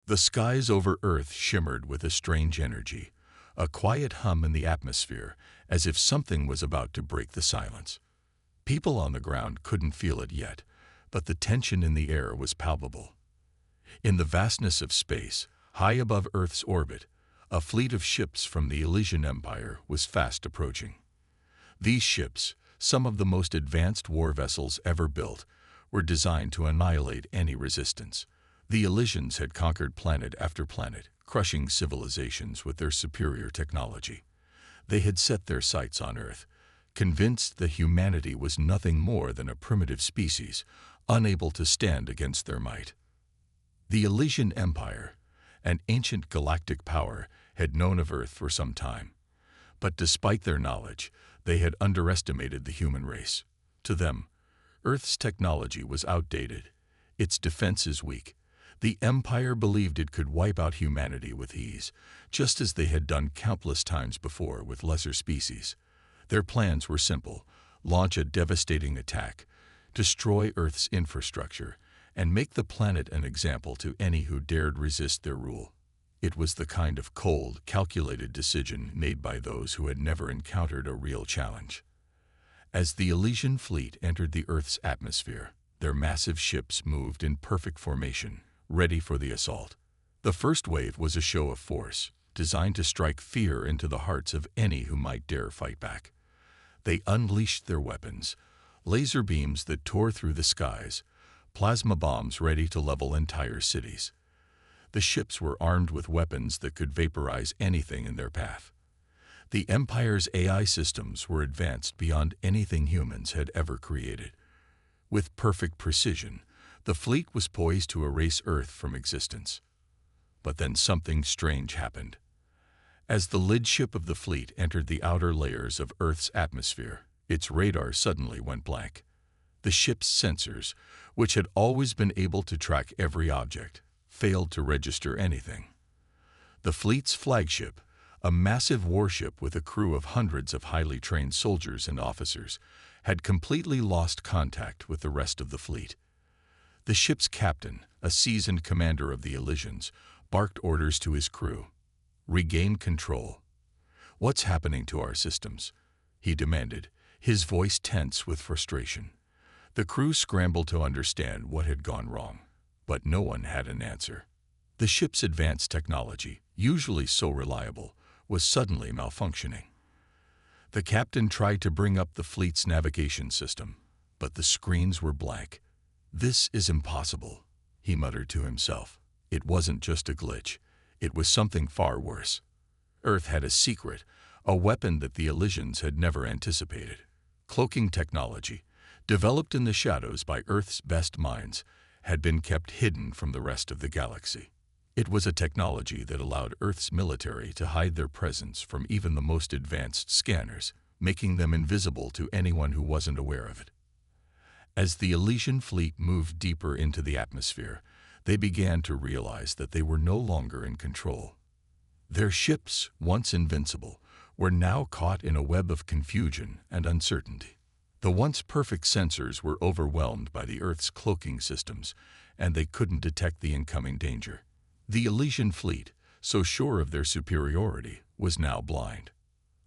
The skies over Earth shimmered with a strange energy, a quiet hum in the atmosphere, as if something was about to break the silence. People on the ground couldn't feel it yet, but the tension in the air was palpable. In the vastness of space, high above Earth's orbit, a fleet of ships from the Elysian Empire was fast approaching. These ships, some of the most advanced war vessels ever built, were designed to annihilate any resistance. The Elysians had conquered planet after planet, crushing civilizations with their superior technology. They had set their sights on Earth, convinced that humanity was nothing more than a primitive species, unable to stand against their might. The Elysian Empire, an ancient galactic power, had known of Earth for some time. But despite their knowledge, they had underestimated the human race. To them, Earth's technology was outdated, its defenses weak. The Empire believed it could wipe out humanity with ease, just as they had done countless times before with lesser species. Their plans were simple: launch a devastating attack, destroy Earth's infrastructure, and make the planet an example to any who dared resist their rule. It was the kind of cold, calculated decision made by those who had never encountered a real challenge. As the Elysian fleet entered the Earth's atmosphere, their massive ships moved in perfect formation, ready for the assault. The first wave was a show of force, designed to strike fear into the hearts of any who might dare fight back. They unleashed their weapons, laser beams that tore through the skies, plasma bombs ready to level entire cities. The ships were armed with weapons that could vaporize anything in their path. The Empire's AI systems were advanced beyond anything humans had ever created. With perfect precision, the fleet was poised to erase Earth from existence. But then something strange happened. As the lead ship of the fleet entered the outer layers of Earth's atmosphere, its radar suddenly went blank. The ship's sensors, which had always been able to track every object, failed to register anything. The fleet's flagship, a massive warship with a crew of hundreds of highly trained soldiers and officers, had completely lost contact with the rest of the fleet. The ship's captain, a seasoned commander of the Elysians, barked orders to his crew. "Regain control." "What's happening to our systems?" he demanded, his voice tense with frustration. The crew scrambled to understand what had gone wrong, but no one had an answer. The ship's advanced technology, usually so reliable, was suddenly malfunctioning. The captain tried to bring up the fleet's navigation system, but the screens were blank. "This is impossible," he muttered to himself. It wasn't just a glitch. It was something far worse. Earth had a secret, a weapon that the Elysians had never anticipated. Cloaking technology, developed in the shadows by Earth's best minds, had been kept hidden from the rest of the galaxy. It was a technology that allowed Earth's military to hide their presence from even the most advanced scanners, making them invisible to anyone who wasn't aware of it. As the Elysian fleet moved deeper into the atmosphere, they began to realize that they were no longer in control. Their ships, once invincible, were now caught in a web of confusion and uncertainty. The once perfect sensors were overwhelmed by the Earth's cloaking systems, and they couldn't detect the incoming danger. The Elysian fleet, so sure of their superiority, was now blind.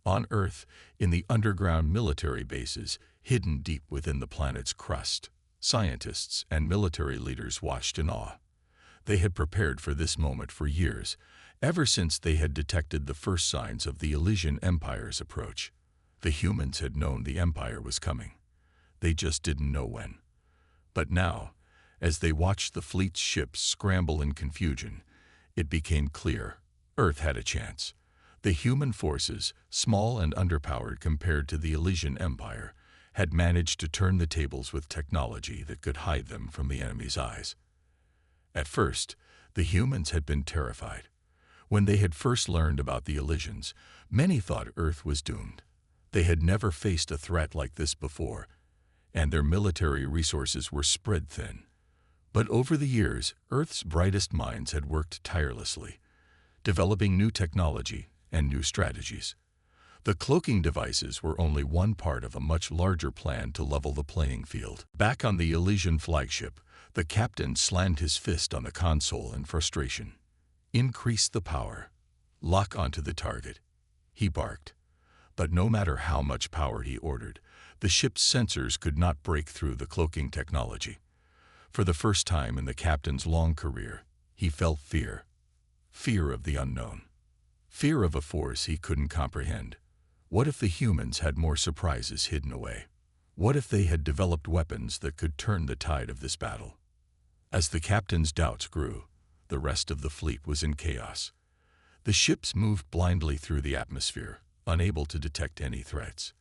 On Earth, in the underground military bases, hidden deep within the planet's crust, scientists and military leaders watched in awe. They had prepared for this moment for years, ever since they had detected the first signs of the Elysian Empire's approach. The humans had known the Empire was coming. They just didn't know when. But now, as they watched the fleet's ships scramble in confusion, it became clear Earth had a chance. The human forces, small and underpowered compared to the Elysian Empire, had managed to turn the tables with technology that could hide them from the enemy's eyes. At first, the humans had been terrified. When they had first learned about the Elysians, many thought Earth was doomed. They had never faced a threat like this before, and their military resources were spread thin. But over the years, Earth's brightest minds had worked tirelessly, developing new technology and new strategies. The cloaking devices were only one part of a much larger plan to level the playing field. Back on the Elysian flagship, the captain slammed his fist on the console in frustration. Increase the power. Lock onto the target. He barked. But no matter how much power he ordered, the ship's sensors could not break through the cloaking technology. For the first time in the captain's long career, he felt fear. Fear of the unknown. Fear of a force he couldn't comprehend. What if the humans had more surprises hidden away? What if they had developed weapons that could turn the tide of this battle? As the captain's doubts grew, the rest of the fleet was in chaos. The ships moved blindly through the atmosphere, unable to detect any threats.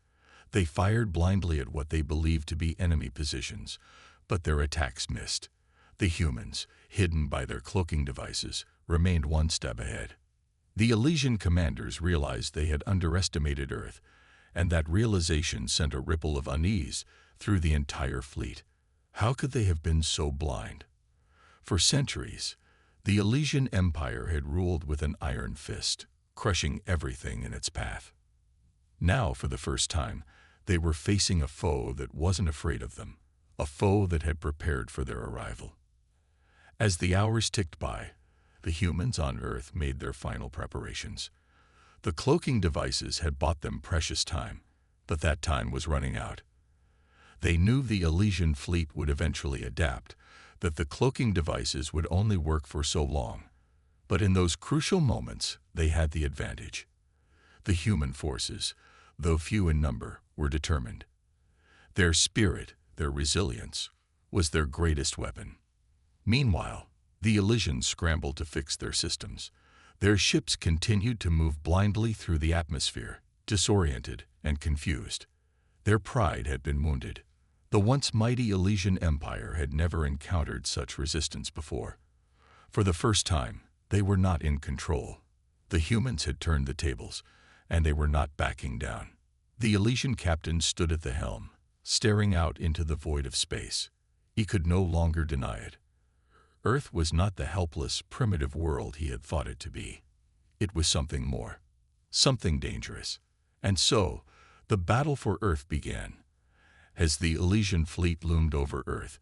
They fired blindly at what they believed to be enemy positions, but their attacks missed. The humans, hidden by their cloaking devices, remained one step ahead. The Elysian commanders realized they had underestimated Earth, and that realization sent a ripple of unease through the entire fleet. How could they have been so blind? For centuries, the Elysian Empire had ruled with an iron fist, crushing everything in its path. Now, for the first time, they were facing a foe that wasn't afraid of them, a foe that had prepared for their arrival. As the hours ticked by, the humans on Earth made their final preparations. The cloaking devices had bought them precious time, but that time was running out. They knew the Elysian fleet would eventually adapt, that the cloaking devices would only work for so long. But in those crucial moments, they had the advantage. The human forces, though few in number, were determined. Their spirit, their resilience, was their greatest weapon. Meanwhile, the Elysians scrambled to fix their systems. Their ships continued to move blindly through the atmosphere, disoriented and confused. Their pride had been wounded. The once mighty Elysian Empire had never encountered such resistance before. For the first time, they were not in control. The humans had turned the tables, and they were not backing down. The Elysian captain stood at the helm, staring out into the void of space. He could no longer deny it. Earth was not the helpless, primitive world he had thought it to be. It was something more, something dangerous. And so, the battle for Earth began. As the Elysian fleet loomed over Earth,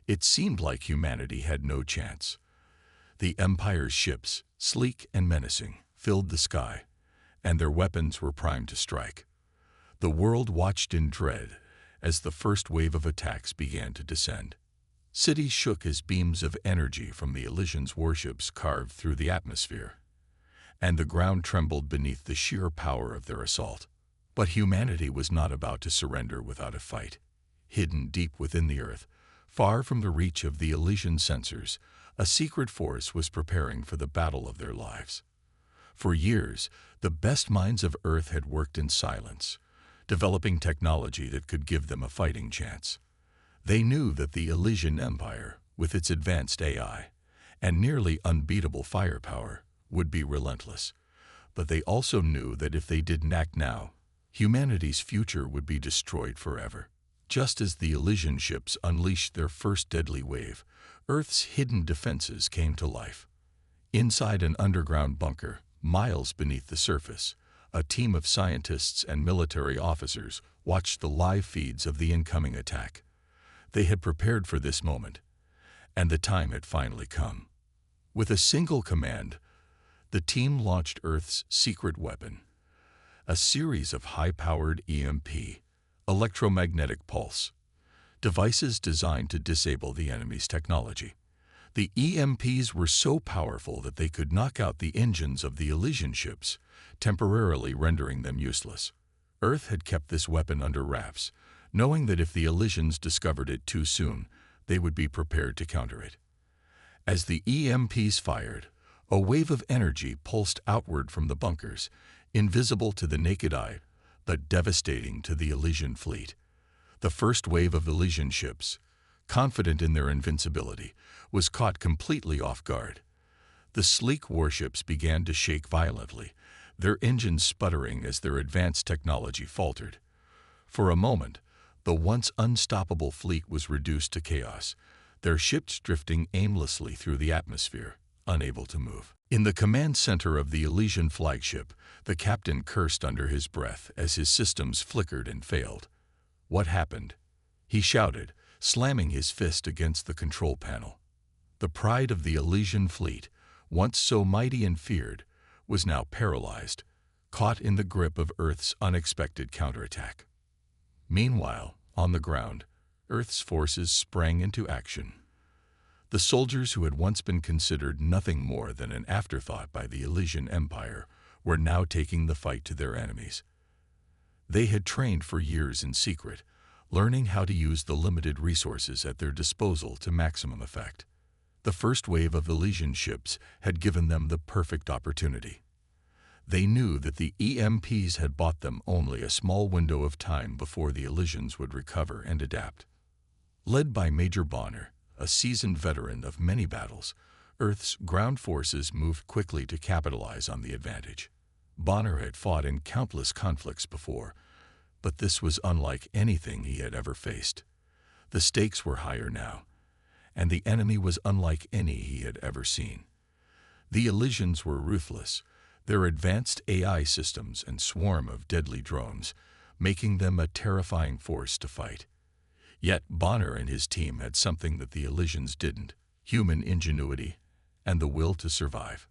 it seemed like humanity had no chance. The Empire's ships, sleek and menacing, filled the sky, and their weapons were primed to strike. The world watched in dread as the first wave of attacks began to descend. Cities shook as beams of energy from the Elysian's warships carved through the atmosphere, and the ground trembled beneath the sheer power of their assault. But humanity was not about to surrender without a fight. Hidden deep within the Earth, far from the reach of the Elysian sensors, a secret force was preparing for the battle of their lives. For years, the best minds of Earth had worked in silence, developing technology that could give them a fighting chance. They knew that the Elysian Empire, with its advanced AI and nearly unbeatable firepower, would be relentless. But they also knew that if they didn't act now, humanity's future would be destroyed forever. Just as the Elysian ships unleashed their first deadly wave, Earth's hidden defenses came to life. Inside an underground bunker, miles beneath the surface, a team of scientists and military officers watched the live feeds of the incoming attack. They had prepared for this moment, and the time had finally come. With a single command, the team launched Earth's secret weapon, a series of high-powered EMP, electromagnetic pulse, devices designed to disable the enemy's technology. The EMPs were so powerful that they could knock out the engines of the Elysian ships, temporarily rendering them useless. Earth had kept this weapon under wraps, knowing that if the Elysians discovered it too soon, they would be prepared to counter it. As the EMPs fired, a wave of energy pulsed outward from the bunkers, invisible to the naked eye, but devastating to the Elysian fleet. The first wave of Elysian ships, confident in their invincibility, was caught completely off guard. The sleek warships began to shake violently, their engines sputtering as their advanced technology faltered. For a moment, the once unstoppable fleet was reduced to chaos, their ships drifting aimlessly through the atmosphere, unable to move. In the command center of the Elysian flagship, the captain cursed under his breath as his systems flickered and failed. What happened? He shouted, slamming his fist against the control panel. The pride of the Elysian fleet, once so mighty and feared, was now paralyzed, caught in the grip of Earth's unexpected counterattack. Meanwhile, on the ground, Earth's forces sprang into action. The soldiers who had once been considered nothing more than an afterthought by the Elysian Empire were now taking the fight to their enemies. They had trained for years in secret, learning how to use the limited resources at their disposal to maximum effect. The first wave of Elysian ships had given them the perfect opportunity. They knew that the EMPs had bought them only a small window of time before the Elysians would recover and adapt. Led by Major Bonner, a seasoned veteran of many battles, Earth's ground forces moved quickly to capitalize on the advantage. Bonner had fought in countless conflicts before, but this was unlike anything he had ever faced. The stakes were higher now, and the enemy was unlike any he had ever seen. The Elysians were ruthless, their advanced AI systems and swarm of deadly drones making them a terrifying force to fight. Yet Bonner and his team had something that the Elysians didn't: human ingenuity and the will to survive.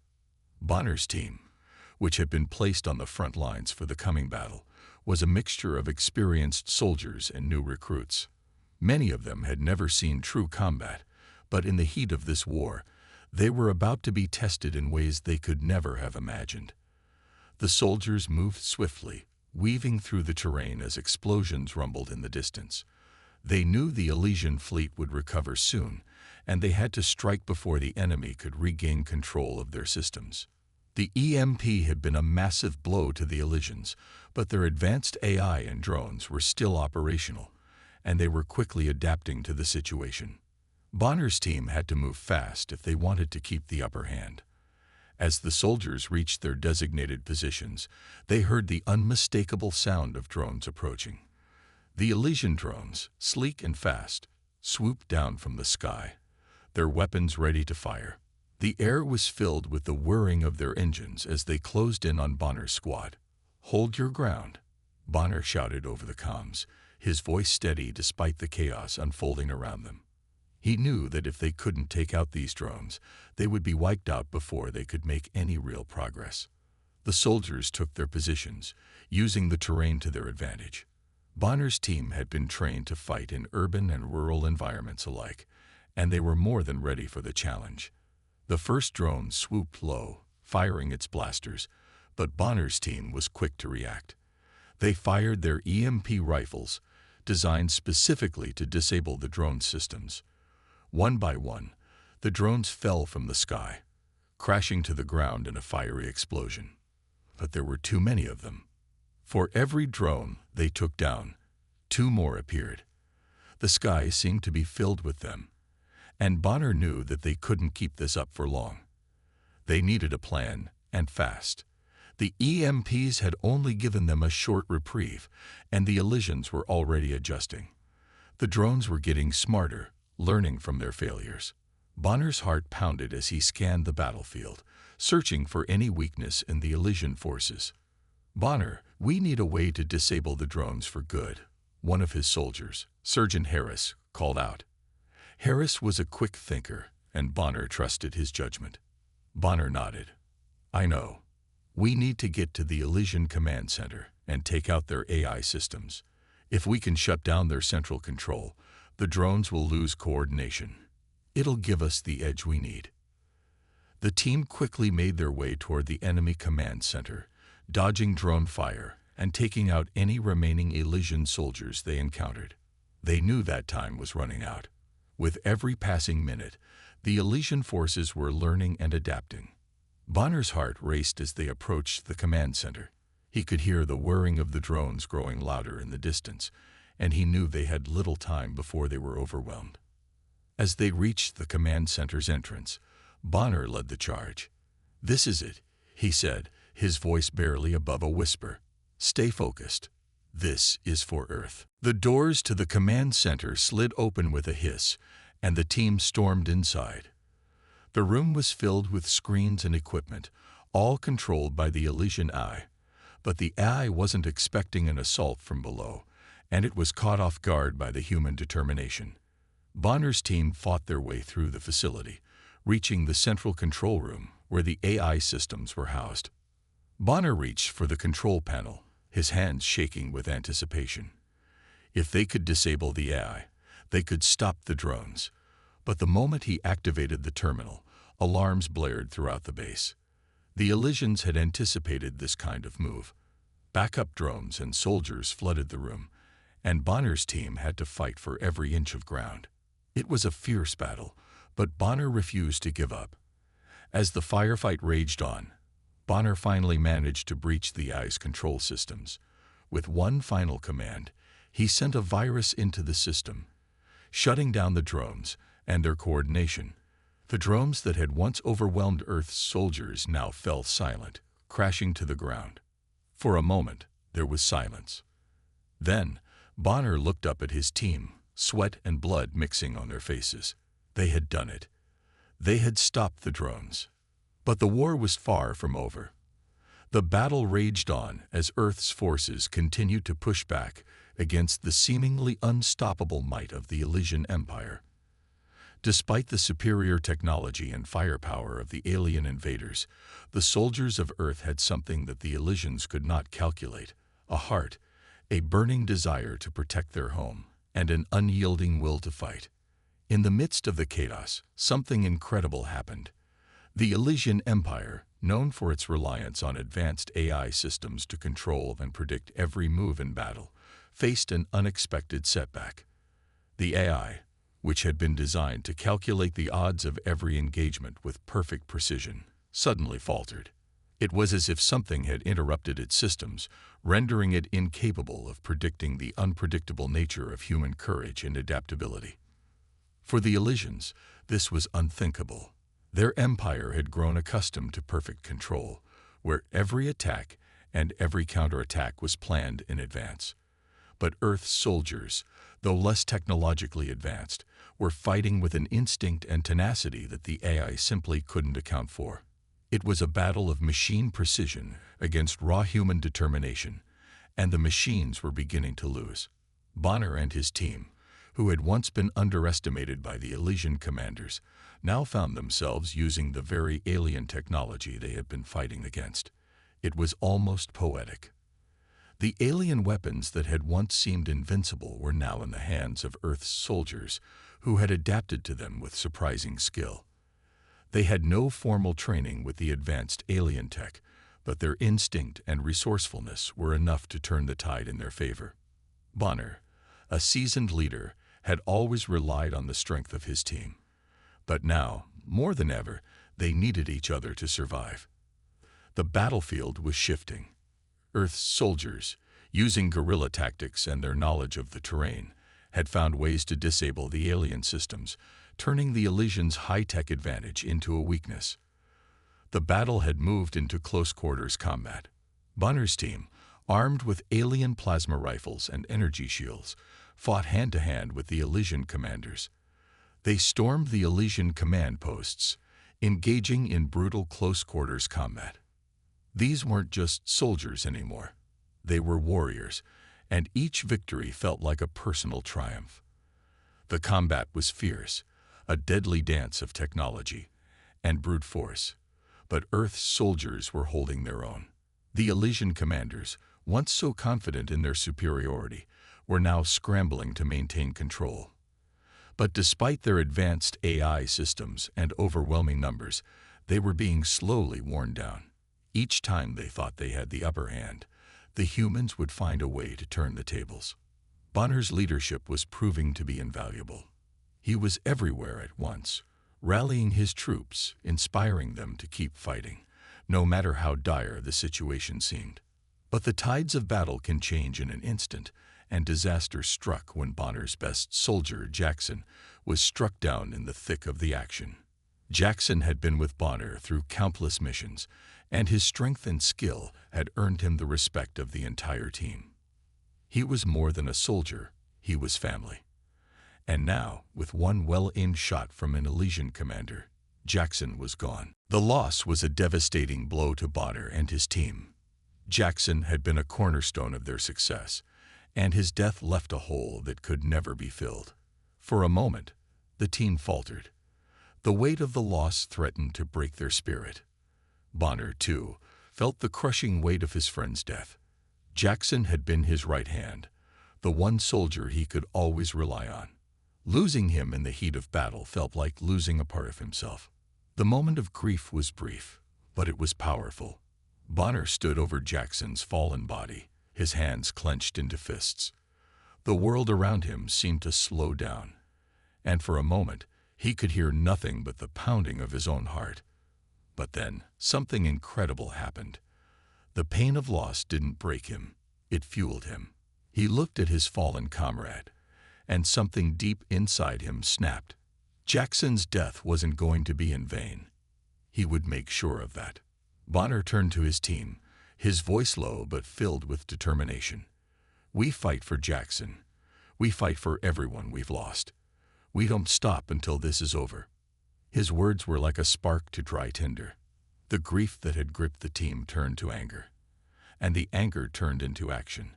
Bonner's team, which had been placed on the front lines for the coming battle, was a mixture of experienced soldiers and new recruits. Many of them had never seen true combat, but in the heat of this war, they were about to be tested in ways they could never have imagined. The soldiers moved swiftly, weaving through the terrain as explosions rumbled in the distance. They knew the Elysian fleet would recover soon, and they had to strike before the enemy could regain control of their systems. The EMP had been a massive blow to the Elysians, but their advanced AI and drones were still operational, and they were quickly adapting to the situation. Bonner's team had to move fast if they wanted to keep the upper hand. As the soldiers reached their designated positions, they heard the unmistakable sound of drones approaching. The Elysian drones, sleek and fast, swooped down from the sky, their weapons ready to fire. The air was filled with the whirring of their engines as they closed in on Bonner's squad. "Hold your ground," Bonner shouted over the comms, his voice steady despite the chaos unfolding around them. He knew that if they couldn't take out these drones, they would be wiped out before they could make any real progress. The soldiers took their positions, using the terrain to their advantage. Bonner's team had been trained to fight in urban and rural environments alike, and they were more than ready for the challenge. The first drone swooped low, firing its blasters, but Bonner's team was quick to react. They fired their EMP rifles, designed specifically to disable the drone systems. One by one, the drones fell from the sky, crashing to the ground in a fiery explosion. But there were too many of them. For every drone they took down, two more appeared. The sky seemed to be filled with them, and Bonner knew that they couldn't keep this up for long. They needed a plan, and fast. The EMPs had only given them a short reprieve, and the Elysians were already adjusting. The drones were getting smarter, learning from their failures. Bonner's heart pounded as he scanned the battlefield, searching for any weakness in the Elysian forces. "Bonner, we need a way to disable the drones for good," one of his soldiers, Sergeant Harris, called out. Harris was a quick thinker, and Bonner trusted his judgment. Bonner nodded. "I know. We need to get to the Elysian command center and take out their AI systems. If we can shut down their central control, the drones will lose coordination. It'll give us the edge we need." The team quickly made their way toward the enemy command center, dodging drone fire and taking out any remaining Elysian soldiers they encountered. They knew that time was running out. With every passing minute, the Elysian forces were learning and adapting. Bonner's heart raced as they approached the command center. He could hear the whirring of the drones growing louder in the distance, and he knew they had little time before they were overwhelmed. As they reached the command center's entrance, Bonner led the charge. "This is it," he said, his voice barely above a whisper. "Stay focused. This is for Earth." The doors to the command center slid open with a hiss, and the team stormed inside. The room was filled with screens and equipment, all controlled by the Elysian Eye. But the Eye wasn't expecting an assault from below, and it was caught off guard by the human determination. Bonner's team fought their way through the facility, reaching the central control room, where the AI systems were housed. Bonner reached for the control panel, his hands shaking with anticipation. If they could disable the AI, they could stop the drones. But the moment he activated the terminal, alarms blared throughout the base. The Elysians had anticipated this kind of move. Backup drones and soldiers flooded the room, and Bonner's team had to fight for every inch of ground. It was a fierce battle, but Bonner refused to give up. As the firefight raged on, Bonner finally managed to breach the AI's control systems. With one final command, he sent a virus into the system, shutting down the drones and their coordination. The drones that had once overwhelmed Earth's soldiers now fell silent, crashing to the ground. For a moment, there was silence. Then, Bonner looked up at his team, sweat and blood mixing on their faces. They had done it. They had stopped the drones. But the war was far from over. The battle raged on as Earth's forces continued to push back against the seemingly unstoppable might of the Elysian Empire. Despite the superior technology and firepower of the alien invaders, the soldiers of Earth had something that the Elysians could not calculate: a heart, a burning desire to protect their home, and an unyielding will to fight. In the midst of the chaos, something incredible happened. The Elysian Empire, known for its reliance on advanced AI systems to control and predict every move in battle, faced an unexpected setback. The AI, which had been designed to calculate the odds of every engagement with perfect precision, suddenly faltered. It was as if something had interrupted its systems, rendering it incapable of predicting the unpredictable nature of human courage and adaptability. For the Elysians, this was unthinkable. Their empire had grown accustomed to perfect control, where every attack and every counterattack was planned in advance. But Earth's soldiers, though less technologically advanced, were fighting with an instinct and tenacity that the AI simply couldn't account for. It was a battle of machine precision against raw human determination, and the machines were beginning to lose. Bonner and his team, who had once been underestimated by the Elysian commanders, now found themselves using the very alien technology they had been fighting against. It was almost poetic. The alien weapons that had once seemed invincible were now in the hands of Earth's soldiers, who had adapted to them with surprising skill. They had no formal training with the advanced alien tech, but their instinct and resourcefulness were enough to turn the tide in their favor. Bonner, a seasoned leader, had always relied on the strength of his team. But now, more than ever, they needed each other to survive. The battlefield was shifting. Earth's soldiers, using guerrilla tactics and their knowledge of the terrain, had found ways to disable the alien systems, turning the Elysians' high-tech advantage into a weakness. The battle had moved into close-quarters combat. Bonner's team, armed with alien plasma rifles and energy shields, fought hand-to-hand with the Elysian commanders. They stormed the Elysian command posts, engaging in brutal close-quarters combat. These weren't just soldiers anymore. They were warriors, and each victory felt like a personal triumph. The combat was fierce, a deadly dance of technology and brute force, but Earth's soldiers were holding their own. The Elysian commanders, once so confident in their superiority, were now scrambling to maintain control. But despite their advanced AI systems and overwhelming numbers, they were being slowly worn down. Each time they thought they had the upper hand, the humans would find a way to turn the tables. Bonner's leadership was proving to be invaluable. He was everywhere at once, rallying his troops, inspiring them to keep fighting, no matter how dire the situation seemed. But the tides of battle can change in an instant, and disaster struck when Bonner's best soldier, Jackson, was struck down in the thick of the action. Jackson had been with Bonner through countless missions, and his strength and skill had earned him the respect of the entire team. He was more than a soldier, he was family. And now, with one well-aimed shot from an Elysian commander, Jackson was gone. The loss was a devastating blow to Bonner and his team. Jackson had been a cornerstone of their success, and his death left a hole that could never be filled. For a moment, the team faltered. The weight of the loss threatened to break their spirit. Bonner, too, felt the crushing weight of his friend's death. Jackson had been his right hand, the one soldier he could always rely on. Losing him in the heat of battle felt like losing a part of himself. The moment of grief was brief, but it was powerful. Bonner stood over Jackson's fallen body, his hands clenched into fists. The world around him seemed to slow down, and for a moment he could hear nothing but the pounding of his own heart. But then something incredible happened. The pain of loss didn't break him, it fueled him. He looked at his fallen comrade, and something deep inside him snapped. Jackson's death wasn't going to be in vain. He would make sure of that. Bonner turned to his team, his voice low but filled with determination. "We fight for Jackson. We fight for everyone we've lost. We don't stop until this is over." His words were like a spark to dry tinder. The grief that had gripped the team turned to anger, and the anger turned into action.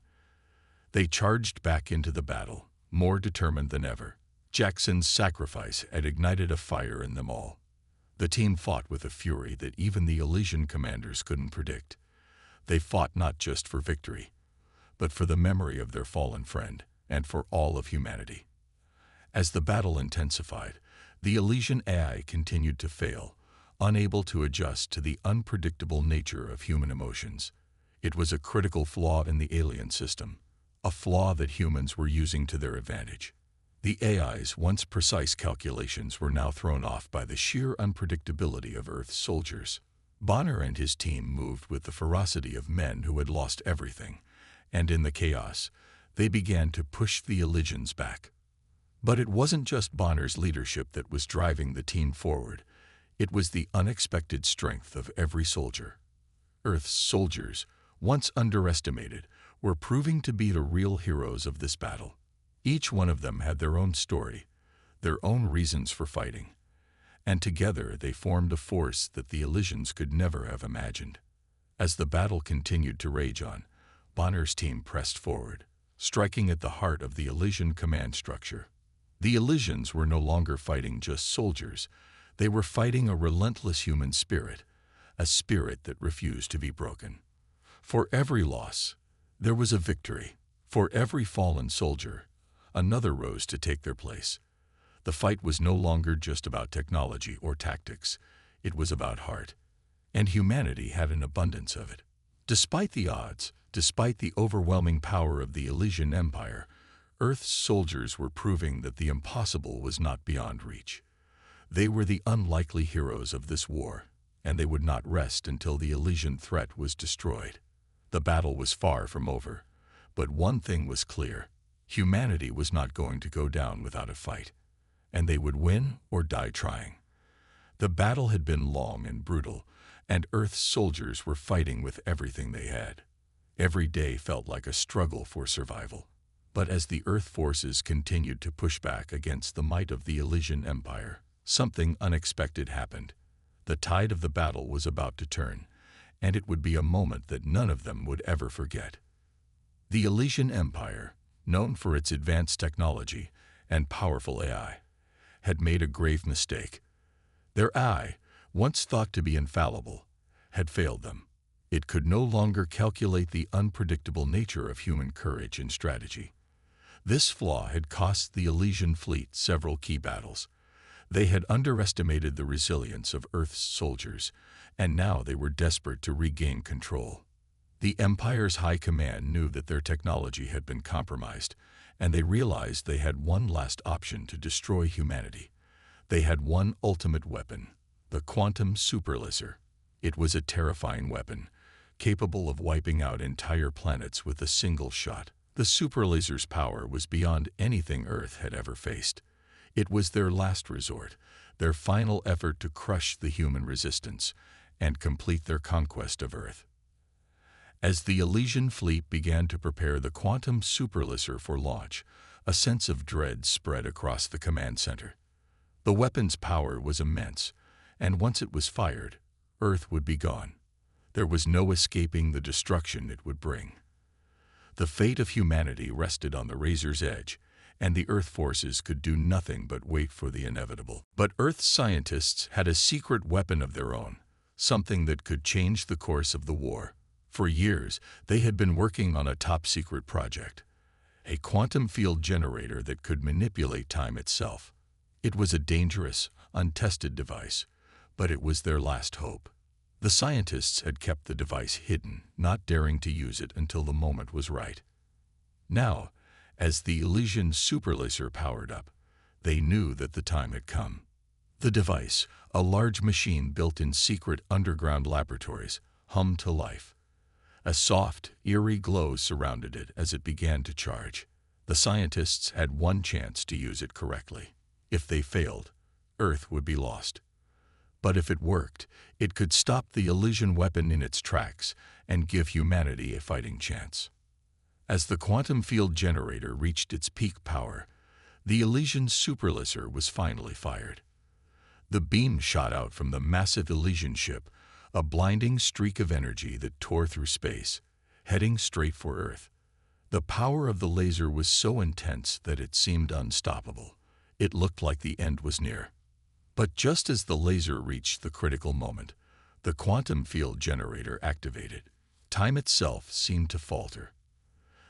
They charged back into the battle, more determined than ever. Jackson's sacrifice had ignited a fire in them all. The team fought with a fury that even the Elysian commanders couldn't predict. They fought not just for victory, but for the memory of their fallen friend and for all of humanity. As the battle intensified, the Elysian AI continued to fail, unable to adjust to the unpredictable nature of human emotions. It was a critical flaw in the alien system, a flaw that humans were using to their advantage. The AI's once precise calculations were now thrown off by the sheer unpredictability of Earth's soldiers. Bonner and his team moved with the ferocity of men who had lost everything, and in the chaos, they began to push the Elysians back. But it wasn't just Bonner's leadership that was driving the team forward. It was the unexpected strength of every soldier. Earth's soldiers, once underestimated, were proving to be the real heroes of this battle. Each one of them had their own story, their own reasons for fighting, and together they formed a force that the Elysians could never have imagined. As the battle continued to rage on, Bonner's team pressed forward, striking at the heart of the Elysian command structure. The Elysians were no longer fighting just soldiers. They were fighting a relentless human spirit, a spirit that refused to be broken. For every loss, there was a victory. For every fallen soldier, another rose to take their place. The fight was no longer just about technology or tactics. It was about heart, and humanity had an abundance of it. Despite the odds, despite the overwhelming power of the Elysian Empire, Earth's soldiers were proving that the impossible was not beyond reach. They were the unlikely heroes of this war, and they would not rest until the Elysian threat was destroyed. The battle was far from over, but one thing was clear. Humanity was not going to go down without a fight, and they would win or die trying. The battle had been long and brutal, and Earth's soldiers were fighting with everything they had. Every day felt like a struggle for survival. But as the Earth forces continued to push back against the might of the Elysian Empire, something unexpected happened. The tide of the battle was about to turn, and it would be a moment that none of them would ever forget. The Elysian Empire, known for its advanced technology and powerful AI, had made a grave mistake. Their AI, once thought to be infallible, had failed them. It could no longer calculate the unpredictable nature of human courage and strategy. This flaw had cost the Elysian fleet several key battles. They had underestimated the resilience of Earth's soldiers, and now they were desperate to regain control. The Empire's high command knew that their technology had been compromised, and they realized they had one last option to destroy humanity. They had one ultimate weapon, the quantum superlaser. It was a terrifying weapon, capable of wiping out entire planets with a single shot. The superlaser's power was beyond anything Earth had ever faced. It was their last resort, their final effort to crush the human resistance and complete their conquest of Earth. As the Elysian fleet began to prepare the quantum superlaser for launch, a sense of dread spread across the command center. The weapon's power was immense, and once it was fired, Earth would be gone. There was no escaping the destruction it would bring. The fate of humanity rested on the razor's edge, and the Earth forces could do nothing but wait for the inevitable. But Earth's scientists had a secret weapon of their own, something that could change the course of the war. For years, they had been working on a top-secret project, a quantum field generator that could manipulate time itself. It was a dangerous, untested device, but it was their last hope. The scientists had kept the device hidden, not daring to use it until the moment was right. Now, as the Elysian superlaser powered up, they knew that the time had come. The device, a large machine built in secret underground laboratories, hummed to life. A soft, eerie glow surrounded it as it began to charge. The scientists had one chance to use it correctly. If they failed, Earth would be lost. But if it worked, it could stop the Elysian weapon in its tracks and give humanity a fighting chance. As the quantum field generator reached its peak power, the Elysian superlaser was finally fired. The beam shot out from the massive Elysian ship, a blinding streak of energy that tore through space, heading straight for Earth. The power of the laser was so intense that it seemed unstoppable. It looked like the end was near. But just as the laser reached the critical moment, the quantum field generator activated. Time itself seemed to falter.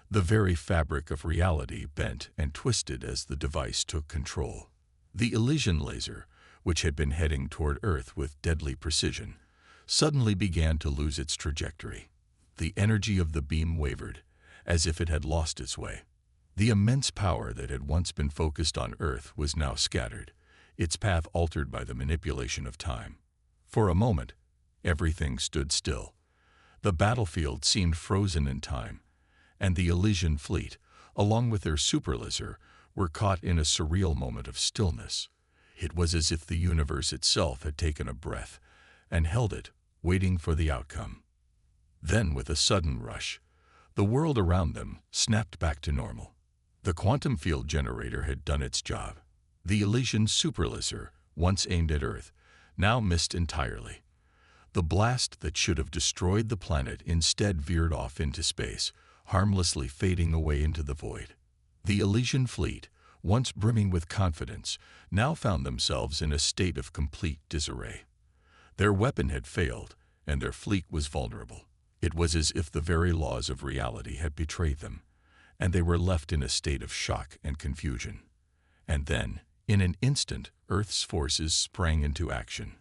The very fabric of reality bent and twisted as the device took control. The Elysian laser, which had been heading toward Earth with deadly precision, suddenly began to lose its trajectory. The energy of the beam wavered, as if it had lost its way. The immense power that had once been focused on Earth was now scattered, its path altered by the manipulation of time. For a moment, everything stood still. The battlefield seemed frozen in time, and the Elysian fleet, along with their superlaser, were caught in a surreal moment of stillness. It was as if the universe itself had taken a breath and held it, waiting for the outcome. Then, with a sudden rush, the world around them snapped back to normal. The quantum field generator had done its job. The Elysian superlaser, once aimed at Earth, now missed entirely. The blast that should have destroyed the planet instead veered off into space, harmlessly fading away into the void. The Elysian fleet, once brimming with confidence, now found themselves in a state of complete disarray. Their weapon had failed, and their fleet was vulnerable. It was as if the very laws of reality had betrayed them, and they were left in a state of shock and confusion. And then, in an instant, Earth's forces sprang into action.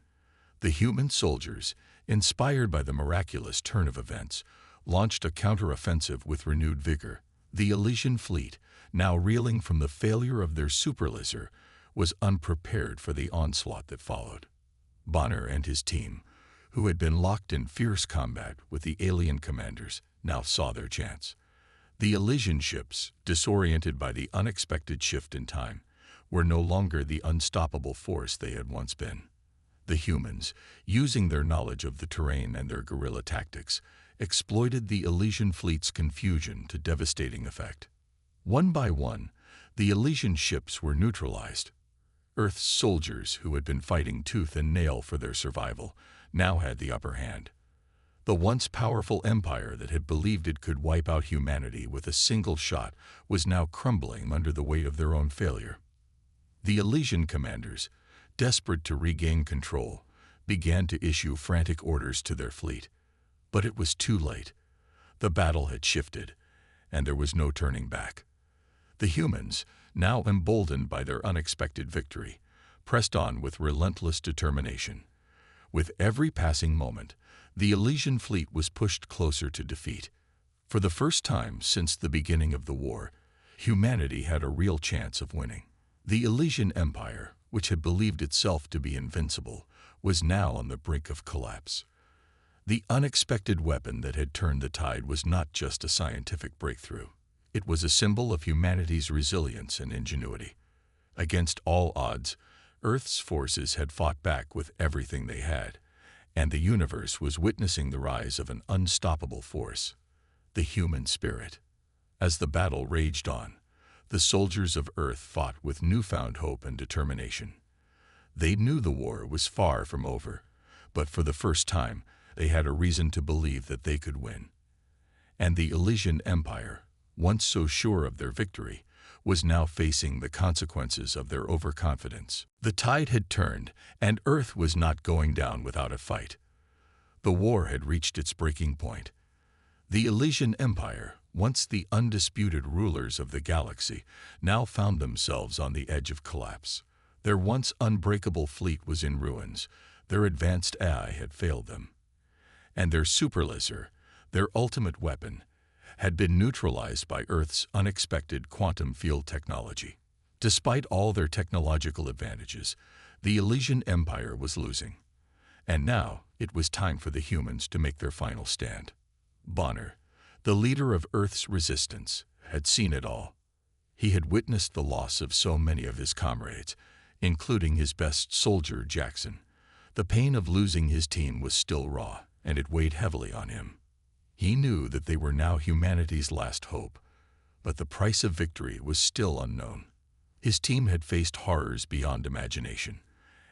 The human soldiers, inspired by the miraculous turn of events, launched a counteroffensive with renewed vigor. The Elysian fleet, now reeling from the failure of their superlaser, was unprepared for the onslaught that followed. Bonner and his team, who had been locked in fierce combat with the alien commanders, now saw their chance. The Elysian ships, disoriented by the unexpected shift in time, were no longer the unstoppable force they had once been. The humans, using their knowledge of the terrain and their guerrilla tactics, exploited the Elysian fleet's confusion to devastating effect. One by one, the Elysian ships were neutralized. Earth's soldiers, who had been fighting tooth and nail for their survival, now had the upper hand. The once powerful empire that had believed it could wipe out humanity with a single shot was now crumbling under the weight of their own failure. The Elysian commanders, desperate to regain control, began to issue frantic orders to their fleet. But it was too late. The battle had shifted, and there was no turning back. The humans, now emboldened by their unexpected victory, pressed on with relentless determination. With every passing moment, the Elysian fleet was pushed closer to defeat. For the first time since the beginning of the war, humanity had a real chance of winning. The Elysian Empire, which had believed itself to be invincible, was now on the brink of collapse. The unexpected weapon that had turned the tide was not just a scientific breakthrough. It was a symbol of humanity's resilience and ingenuity. Against all odds, Earth's forces had fought back with everything they had, and the universe was witnessing the rise of an unstoppable force, the human spirit. As the battle raged on, the soldiers of Earth fought with newfound hope and determination. They knew the war was far from over, but for the first time, they had a reason to believe that they could win. And the Elysian Empire, once so sure of their victory, was now facing the consequences of their overconfidence. The tide had turned, and Earth was not going down without a fight. The war had reached its breaking point. The Elysian Empire, once the undisputed rulers of the galaxy, now found themselves on the edge of collapse. Their once unbreakable fleet was in ruins, their advanced AI had failed them, and their superlaser, their ultimate weapon, had been neutralized by Earth's unexpected quantum field technology. Despite all their technological advantages, the Elysian Empire was losing. And now it was time for the humans to make their final stand. Bonner, the leader of Earth's resistance, had seen it all. He had witnessed the loss of so many of his comrades, including his best soldier, Jackson. The pain of losing his team was still raw, and it weighed heavily on him. He knew that they were now humanity's last hope, but the price of victory was still unknown. His team had faced horrors beyond imagination,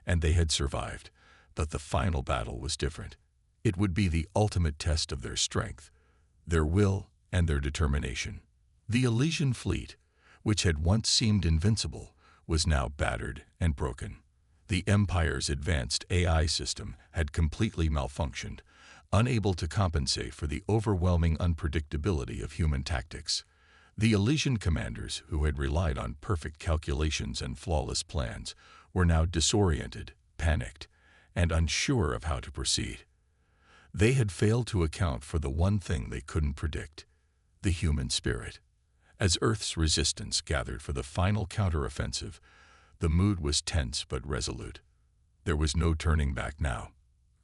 and they had survived, but the final battle was different. It would be the ultimate test of their strength, their will, and their determination. The Elysian fleet, which had once seemed invincible, was now battered and broken. The Empire's advanced AI system had completely malfunctioned, unable to compensate for the overwhelming unpredictability of human tactics. The Elysian commanders, who had relied on perfect calculations and flawless plans, were now disoriented, panicked, and unsure of how to proceed. They had failed to account for the one thing they couldn't predict: the human spirit. As Earth's resistance gathered for the final counteroffensive, the mood was tense but resolute. There was no turning back now.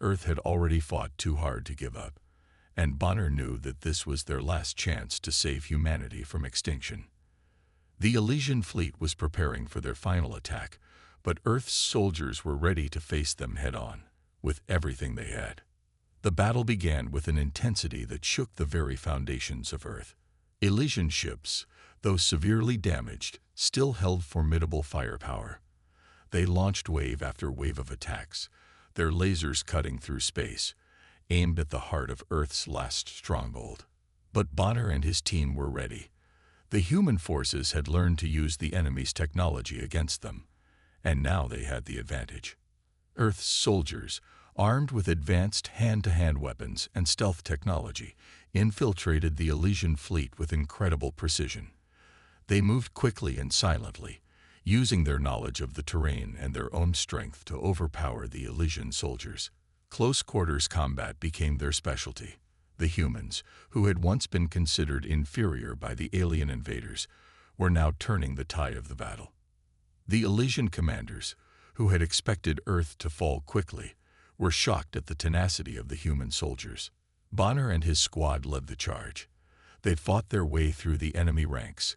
Earth had already fought too hard to give up, and Bonner knew that this was their last chance to save humanity from extinction. The Elysian fleet was preparing for their final attack, but Earth's soldiers were ready to face them head-on, with everything they had. The battle began with an intensity that shook the very foundations of Earth. Elysian ships, though severely damaged, still held formidable firepower. They launched wave after wave of attacks, their lasers cutting through space, aimed at the heart of Earth's last stronghold. But Bonner and his team were ready. The human forces had learned to use the enemy's technology against them, and now they had the advantage. Earth's soldiers, armed with advanced hand-to-hand weapons and stealth technology, infiltrated the Elysian fleet with incredible precision. They moved quickly and silently, using their knowledge of the terrain and their own strength to overpower the Elysian soldiers. Close-quarters combat became their specialty. The humans, who had once been considered inferior by the alien invaders, were now turning the tide of the battle. The Elysian commanders, who had expected Earth to fall quickly, were shocked at the tenacity of the human soldiers. Bonner and his squad led the charge. They fought their way through the enemy ranks,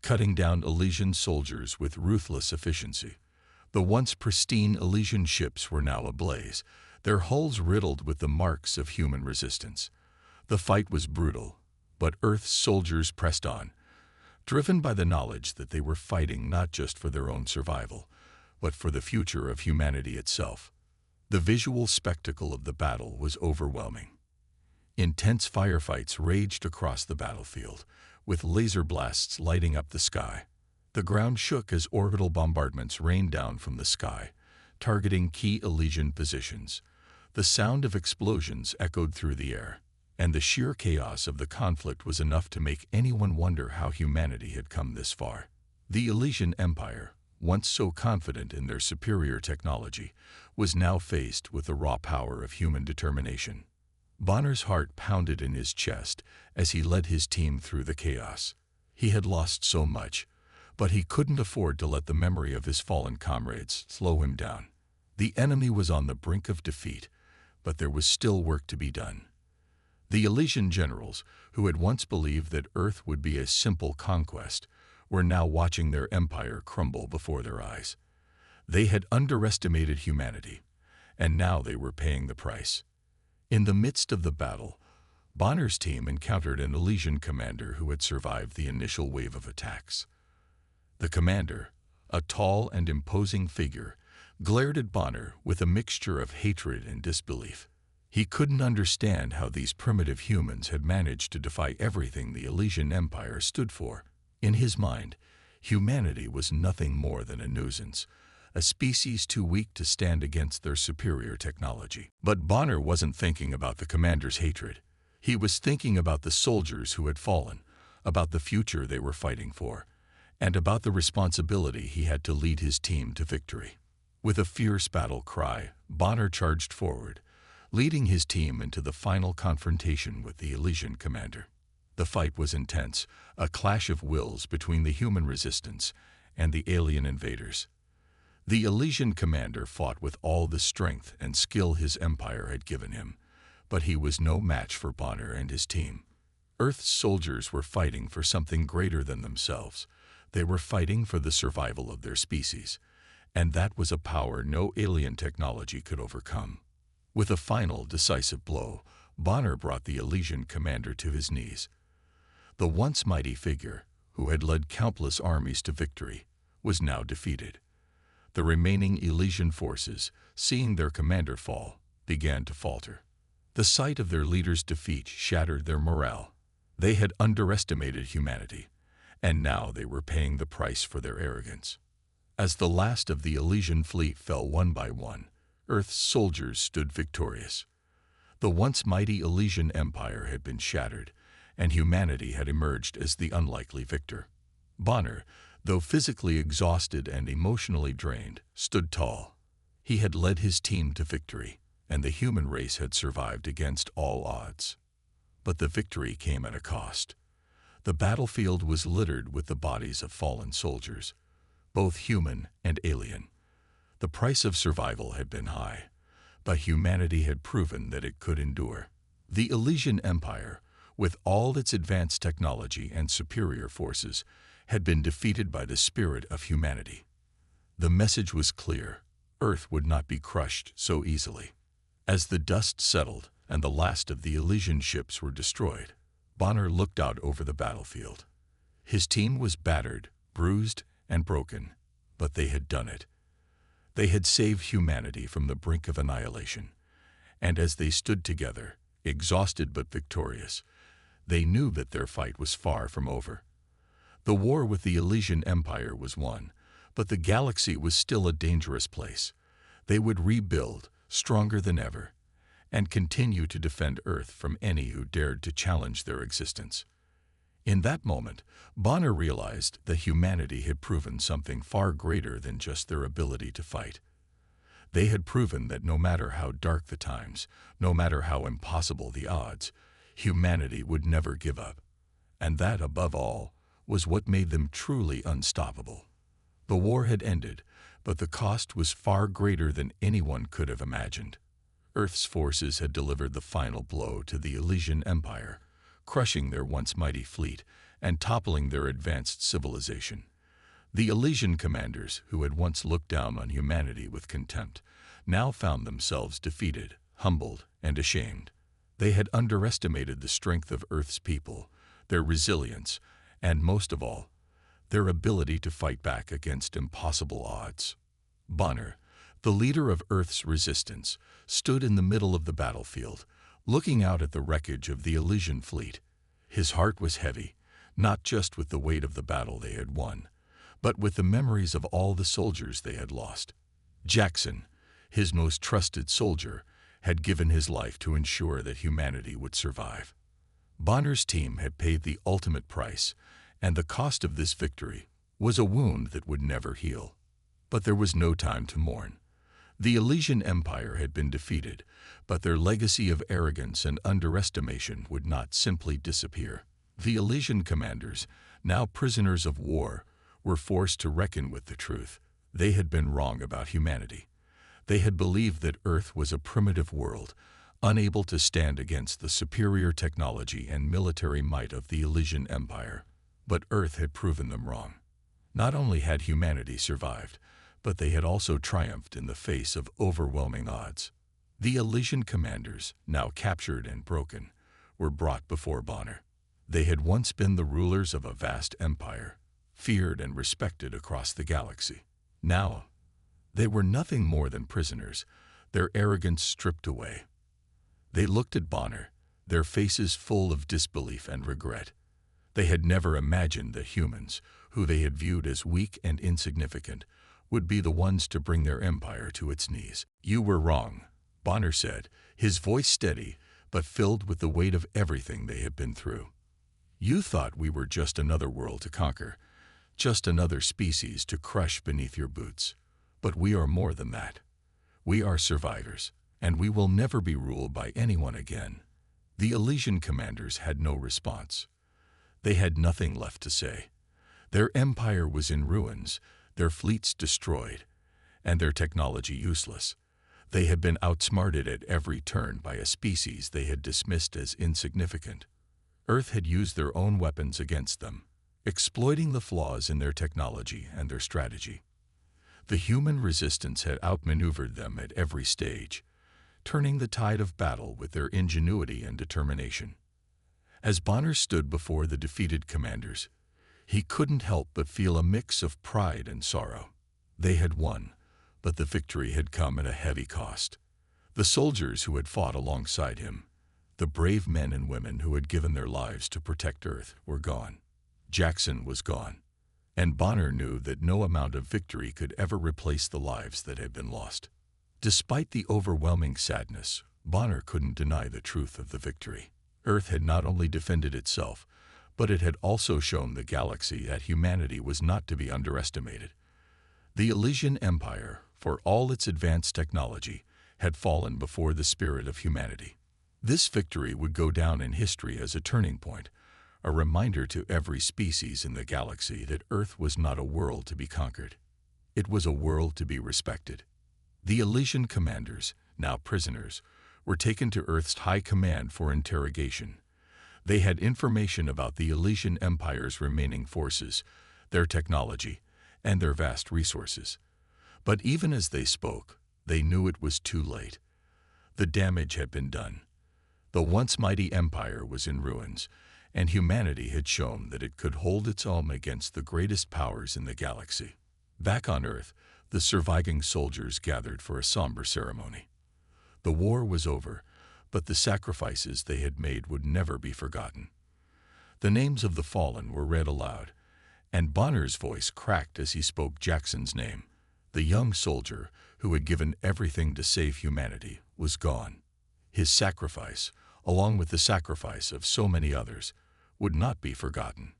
cutting down Elysian soldiers with ruthless efficiency. The once pristine Elysian ships were now ablaze, their hulls riddled with the marks of human resistance. The fight was brutal, but Earth's soldiers pressed on, driven by the knowledge that they were fighting not just for their own survival, but for the future of humanity itself. The visual spectacle of the battle was overwhelming. Intense firefights raged across the battlefield, with laser blasts lighting up the sky. The ground shook as orbital bombardments rained down from the sky, targeting key Elysian positions. The sound of explosions echoed through the air, and the sheer chaos of the conflict was enough to make anyone wonder how humanity had come this far. The Elysian Empire, once so confident in their superior technology, was now faced with the raw power of human determination. Bonner's heart pounded in his chest as he led his team through the chaos. He had lost so much, but he couldn't afford to let the memory of his fallen comrades slow him down. The enemy was on the brink of defeat, but there was still work to be done. The Elysian generals, who had once believed that Earth would be a simple conquest, were now watching their empire crumble before their eyes. They had underestimated humanity, and now they were paying the price. In the midst of the battle, Bonner's team encountered an Elysian commander who had survived the initial wave of attacks. The commander, a tall and imposing figure, glared at Bonner with a mixture of hatred and disbelief. He couldn't understand how these primitive humans had managed to defy everything the Elysian Empire stood for. In his mind, humanity was nothing more than a nuisance, a species too weak to stand against their superior technology. But Bonner wasn't thinking about the commander's hatred. He was thinking about the soldiers who had fallen, about the future they were fighting for, and about the responsibility he had to lead his team to victory. With a fierce battle cry, Bonner charged forward, leading his team into the final confrontation with the Elysian commander. The fight was intense, a clash of wills between the human resistance and the alien invaders. The Elysian commander fought with all the strength and skill his empire had given him, but he was no match for Bonner and his team. Earth's soldiers were fighting for something greater than themselves. They were fighting for the survival of their species, and that was a power no alien technology could overcome. With a final, decisive blow, Bonner brought the Elysian commander to his knees. The once mighty figure, who had led countless armies to victory, was now defeated. The remaining Elysian forces, seeing their commander fall, began to falter. The sight of their leader's defeat shattered their morale. They had underestimated humanity, and now they were paying the price for their arrogance. As the last of the Elysian fleet fell one by one, Earth's soldiers stood victorious. The once mighty Elysian Empire had been shattered, and humanity had emerged as the unlikely victor. Bonner, though physically exhausted and emotionally drained, stood tall. He had led his team to victory, and the human race had survived against all odds. But the victory came at a cost. The battlefield was littered with the bodies of fallen soldiers, both human and alien. The price of survival had been high, but humanity had proven that it could endure. The Elysian Empire, with all its advanced technology and superior forces, had been defeated by the spirit of humanity. The message was clear: Earth would not be crushed so easily. As the dust settled and the last of the Elysian ships were destroyed, Bonner looked out over the battlefield. His team was battered, bruised, and broken, but they had done it. They had saved humanity from the brink of annihilation, and as they stood together, exhausted but victorious, they knew that their fight was far from over. The war with the Elysian Empire was won, but the galaxy was still a dangerous place. They would rebuild, stronger than ever, and continue to defend Earth from any who dared to challenge their existence. In that moment, Bonner realized that humanity had proven something far greater than just their ability to fight. They had proven that no matter how dark the times, no matter how impossible the odds, humanity would never give up. And that, above all, was what made them truly unstoppable. The war had ended, but the cost was far greater than anyone could have imagined. Earth's forces had delivered the final blow to the Elysian Empire, crushing their once mighty fleet and toppling their advanced civilization. The Elysian commanders, who had once looked down on humanity with contempt, now found themselves defeated, humbled, and ashamed. They had underestimated the strength of Earth's people, their resilience, and most of all, their ability to fight back against impossible odds. Bonner, the leader of Earth's resistance, stood in the middle of the battlefield, looking out at the wreckage of the Elysian fleet. His heart was heavy, not just with the weight of the battle they had won, but with the memories of all the soldiers they had lost. Jackson, his most trusted soldier, had given his life to ensure that humanity would survive. Bonner's team had paid the ultimate price, and the cost of this victory was a wound that would never heal. But there was no time to mourn. The Elysian Empire had been defeated, but their legacy of arrogance and underestimation would not simply disappear. The Elysian commanders, now prisoners of war, were forced to reckon with the truth. They had been wrong about humanity. They had believed that Earth was a primitive world, unable to stand against the superior technology and military might of the Elysian Empire. But Earth had proven them wrong. Not only had humanity survived, but they had also triumphed in the face of overwhelming odds. The Elysian commanders, now captured and broken, were brought before Bonner. They had once been the rulers of a vast empire, feared and respected across the galaxy. Now, they were nothing more than prisoners, their arrogance stripped away. They looked at Bonner, their faces full of disbelief and regret. They had never imagined that humans, who they had viewed as weak and insignificant, would be the ones to bring their empire to its knees. "You were wrong," Bonner said, his voice steady but filled with the weight of everything they had been through. "You thought we were just another world to conquer, just another species to crush beneath your boots. But we are more than that. We are survivors, and we will never be ruled by anyone again." The Elysian commanders had no response. They had nothing left to say. Their empire was in ruins, their fleets destroyed, and their technology useless. They had been outsmarted at every turn by a species they had dismissed as insignificant. Earth had used their own weapons against them, exploiting the flaws in their technology and their strategy. The human resistance had outmaneuvered them at every stage, turning the tide of battle with their ingenuity and determination. As Bonner stood before the defeated commanders, he couldn't help but feel a mix of pride and sorrow. They had won, but the victory had come at a heavy cost. The soldiers who had fought alongside him, the brave men and women who had given their lives to protect Earth, were gone. Jackson was gone, and Bonner knew that no amount of victory could ever replace the lives that had been lost. Despite the overwhelming sadness, Bonner couldn't deny the truth of the victory. Earth had not only defended itself, but it had also shown the galaxy that humanity was not to be underestimated. The Elysian Empire, for all its advanced technology, had fallen before the spirit of humanity. This victory would go down in history as a turning point, a reminder to every species in the galaxy that Earth was not a world to be conquered. It was a world to be respected. The Elysian commanders, now prisoners, were taken to Earth's high command for interrogation. They had information about the Elysian Empire's remaining forces, their technology, and their vast resources. But even as they spoke, they knew it was too late. The damage had been done. The once mighty empire was in ruins, and humanity had shown that it could hold its own against the greatest powers in the galaxy. Back on Earth, the surviving soldiers gathered for a somber ceremony. The war was over, but the sacrifices they had made would never be forgotten. The names of the fallen were read aloud, and Bonner's voice cracked as he spoke Jackson's name. The young soldier, who had given everything to save humanity, was gone. His sacrifice, along with the sacrifice of so many others, would not be forgotten.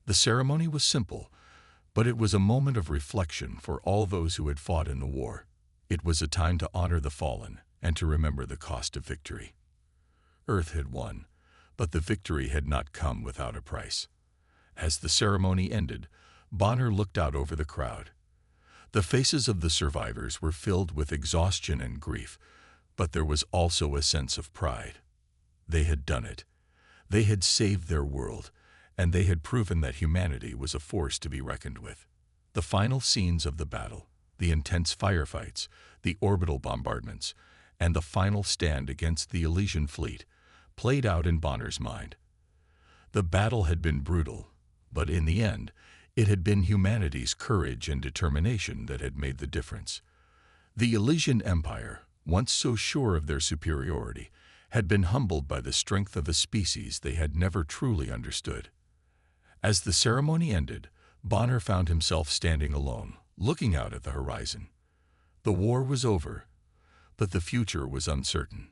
The ceremony was simple, but it was a moment of reflection for all those who had fought in the war. It was a time to honor the fallen and to remember the cost of victory. Earth had won, but the victory had not come without a price. As the ceremony ended, Bonner looked out over the crowd. The faces of the survivors were filled with exhaustion and grief, but there was also a sense of pride. They had done it. They had saved their world, and they had proven that humanity was a force to be reckoned with. The final scenes of the battle, the intense firefights, the orbital bombardments, and the final stand against the Elysian fleet played out in Bonner's mind. The battle had been brutal, but in the end, it had been humanity's courage and determination that had made the difference. The Elysian Empire, once so sure of their superiority, had been humbled by the strength of a species they had never truly understood. As the ceremony ended, Bonner found himself standing alone, looking out at the horizon. The war was over, but the future was uncertain.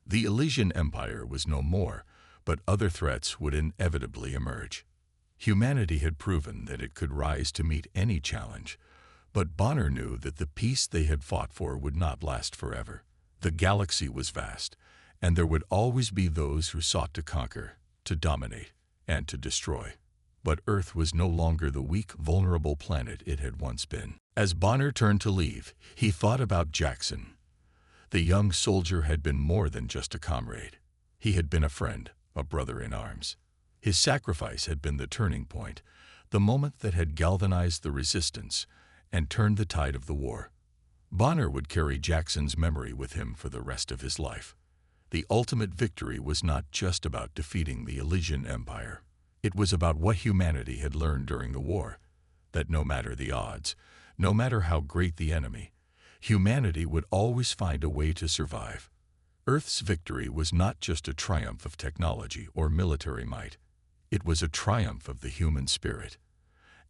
The Elysian Empire was no more, but other threats would inevitably emerge. Humanity had proven that it could rise to meet any challenge, but Bonner knew that the peace they had fought for would not last forever. The galaxy was vast, and there would always be those who sought to conquer, to dominate, and to destroy. But Earth was no longer the weak, vulnerable planet it had once been. As Bonner turned to leave, he thought about Jackson. The young soldier had been more than just a comrade. He had been a friend, a brother in arms. His sacrifice had been the turning point, the moment that had galvanized the resistance and turned the tide of the war. Bonner would carry Jackson's memory with him for the rest of his life. The ultimate victory was not just about defeating the Elysian Empire. It was about what humanity had learned during the war, that no matter the odds, no matter how great the enemy, humanity would always find a way to survive. Earth's victory was not just a triumph of technology or military might. It was a triumph of the human spirit.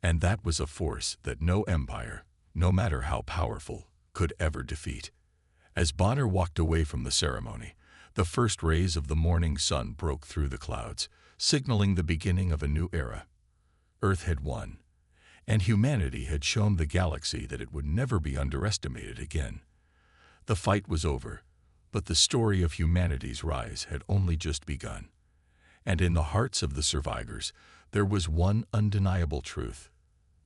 And that was a force that no empire, no matter how powerful, could ever defeat. As Bonner walked away from the ceremony, the first rays of the morning sun broke through the clouds, signaling the beginning of a new era. Earth had won, and humanity had shown the galaxy that it would never be underestimated again. The fight was over, but the story of humanity's rise had only just begun. And in the hearts of the survivors, there was one undeniable truth.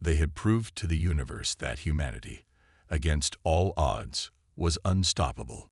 They had proved to the universe that humanity, against all odds, was unstoppable.